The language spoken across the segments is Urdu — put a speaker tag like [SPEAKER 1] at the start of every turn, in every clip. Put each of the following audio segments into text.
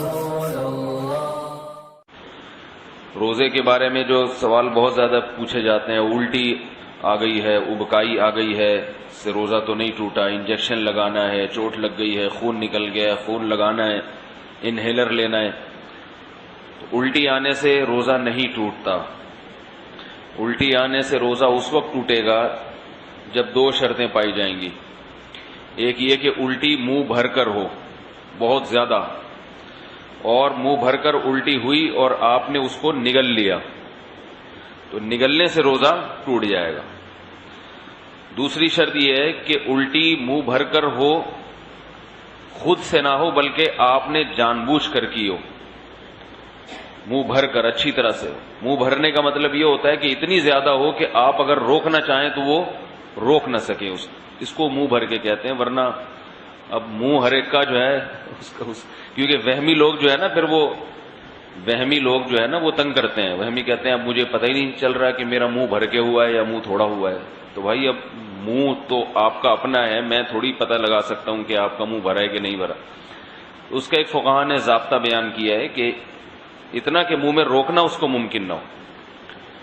[SPEAKER 1] رسول اللہ۔
[SPEAKER 2] روزے کے بارے میں جو سوال بہت زیادہ پوچھے جاتے ہیں، الٹی آ گئی ہے، ابکائی آ گئی ہے، اس سے روزہ تو نہیں ٹوٹا، انجیکشن لگانا ہے، چوٹ لگ گئی ہے، خون نکل گیا ہے، خون لگانا ہے، انہیلر لینا ہے، تو الٹی آنے سے روزہ نہیں ٹوٹتا۔ الٹی آنے سے روزہ اس وقت ٹوٹے گا جب دو شرطیں پائی جائیں گی۔ ایک یہ کہ الٹی منہ بھر کر ہو بہت زیادہ، اور منہ بھر کر الٹی ہوئی اور آپ نے اس کو نگل لیا، تو نگلنے سے روزہ ٹوٹ جائے گا۔ دوسری شرط یہ ہے کہ الٹی منہ بھر کر ہو، خود سے نہ ہو بلکہ آپ نے جان بوجھ کر کی ہو، منہ بھر کر اچھی طرح سے۔ منہ بھرنے کا مطلب یہ ہوتا ہے کہ اتنی زیادہ ہو کہ آپ اگر روکنا چاہیں تو وہ روک نہ سکیں، اس کو منہ بھر کے کہتے ہیں۔ ورنہ اب منہ ہر ایک کا جو ہے کیونکہ وہمی لوگ جو ہے نا، پھر وہ وہمی لوگ جو ہے نا وہ تنگ کرتے ہیں۔ وہمی کہتے ہیں اب مجھے پتہ ہی نہیں چل رہا کہ میرا منہ بھر کے ہوا ہے یا منہ تھوڑا ہوا ہے۔ تو بھائی اب منہ تو آپ کا اپنا ہے، میں تھوڑی پتہ لگا سکتا ہوں کہ آپ کا منہ بھرا ہے کہ نہیں بھرا۔ اس کا ایک فقہا نے ضابطہ بیان کیا ہے کہ اتنا کہ منہ میں روکنا اس کو ممکن نہ ہو۔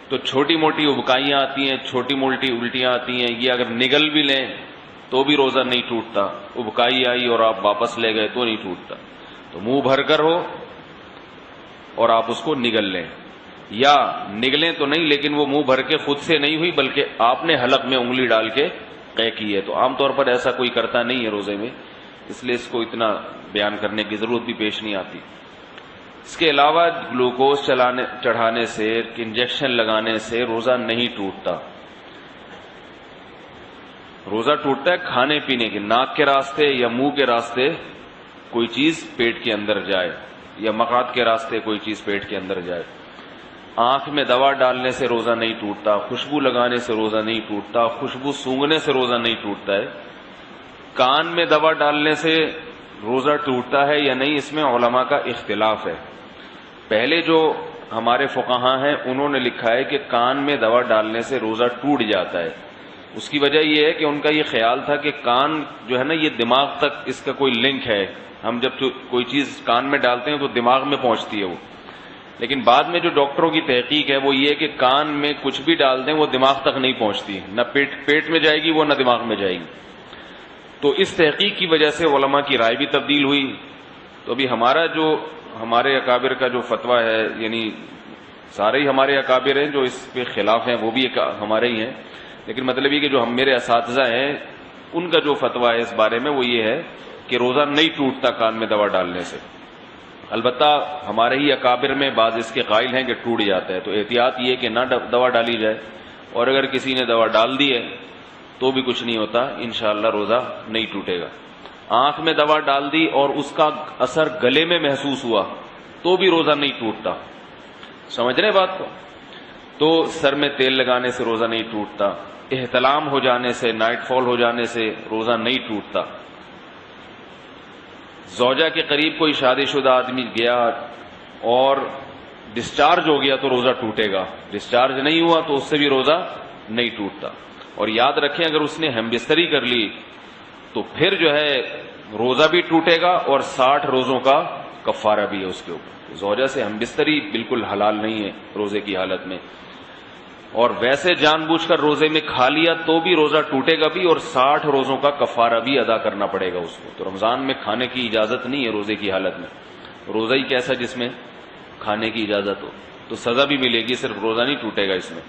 [SPEAKER 2] تو چھوٹی موٹی ابکائیاں آتی ہیں، چھوٹی موٹی الٹیاں آتی ہیں، یہ اگر نگل بھی لیں تو بھی روزہ نہیں ٹوٹتا۔ ابکائی آئی اور آپ واپس لے گئے تو نہیں ٹوٹتا۔ تو منہ بھر کر ہو اور آپ اس کو نگل لیں، یا نگلیں تو نہیں لیکن وہ منہ بھر کے خود سے نہیں ہوئی بلکہ آپ نے حلق میں انگلی ڈال کے قے کی ہے۔ تو عام طور پر ایسا کوئی کرتا نہیں ہے روزے میں، اس لیے اس کو اتنا بیان کرنے کی ضرورت بھی پیش نہیں آتی۔ اس کے علاوہ گلوکوز چڑھانے سے، انجیکشن لگانے سے روزہ نہیں ٹوٹتا۔ روزہ ٹوٹتا ہے کھانے پینے کے، ناک کے راستے یا منہ کے راستے کوئی چیز پیٹ کے اندر جائے، یا مقعد کے راستے کوئی چیز پیٹ کے اندر جائے۔ آنکھ میں دوا ڈالنے سے روزہ نہیں ٹوٹتا، خوشبو لگانے سے روزہ نہیں ٹوٹتا، خوشبو سونگھنے سے روزہ نہیں ٹوٹتا ہے۔ کان میں دوا ڈالنے سے روزہ ٹوٹتا ہے یا نہیں، اس میں علماء کا اختلاف ہے۔ پہلے جو ہمارے فقہاء ہیں انہوں نے لکھا ہے کہ کان میں دوا ڈالنے سے روزہ ٹوٹ جاتا ہے۔ اس کی وجہ یہ ہے کہ ان کا یہ خیال تھا کہ کان جو ہے نا یہ دماغ تک اس کا کوئی لنک ہے، ہم جب کوئی چیز کان میں ڈالتے ہیں تو دماغ میں پہنچتی ہے وہ، لیکن بعد میں جو ڈاکٹروں کی تحقیق ہے وہ یہ کہ کان میں کچھ بھی ڈال دیں وہ دماغ تک نہیں پہنچتی، نہ پیٹ میں جائے گی وہ، نہ دماغ میں جائے گی۔ تو اس تحقیق کی وجہ سے علماء کی رائے بھی تبدیل ہوئی۔ تو ابھی ہمارے اکابر کا جو فتویٰ ہے، یعنی سارے ہی ہمارے اکابر ہیں جو اس پہ خلاف ہیں، وہ بھی ہمارے ہی ہیں، لیکن مطلب یہ کہ جو میرے اساتذہ ہیں ان کا جو فتویٰ ہے اس بارے میں وہ یہ ہے کہ روزہ نہیں ٹوٹتا کان میں دوا ڈالنے سے۔ البتہ ہمارے ہی اکابر میں بعض اس کے قائل ہیں کہ ٹوٹ جاتا ہے، تو احتیاط یہ کہ نہ دوا ڈالی جائے، اور اگر کسی نے دوا ڈال دی ہے تو بھی کچھ نہیں ہوتا، انشاءاللہ روزہ نہیں ٹوٹے گا۔ آنکھ میں دوا ڈال دی اور اس کا اثر گلے میں محسوس ہوا تو بھی روزہ نہیں ٹوٹتا، سمجھ رہے بات کو؟ تو سر میں تیل لگانے سے روزہ نہیں ٹوٹتا، احتلام ہو جانے سے، نائٹ فال ہو جانے سے روزہ نہیں ٹوٹتا۔ زوجہ کے قریب کوئی شادی شدہ آدمی گیا اور ڈسچارج ہو گیا تو روزہ ٹوٹے گا، ڈسچارج نہیں ہوا تو اس سے بھی روزہ نہیں ٹوٹتا۔ اور یاد رکھیں اگر اس نے ہم بستری کر لی تو پھر جو ہے روزہ بھی ٹوٹے گا اور 60 روزوں کا کفارہ بھی ہے اس کے اوپر۔ زوجہ سے ہم بستری بالکل حلال نہیں ہے روزے کی حالت میں، اور ویسے جان بوجھ کر روزے میں کھا لیا تو بھی روزہ ٹوٹے گا بھی، اور 60 روزوں کا کفارہ بھی ادا کرنا پڑے گا اس کو۔ تو رمضان میں کھانے کی اجازت نہیں ہے روزے کی حالت میں، روزہ ہی کیسا جس میں کھانے کی اجازت ہو، تو سزا بھی ملے گی، صرف روزہ نہیں ٹوٹے گا اس میں۔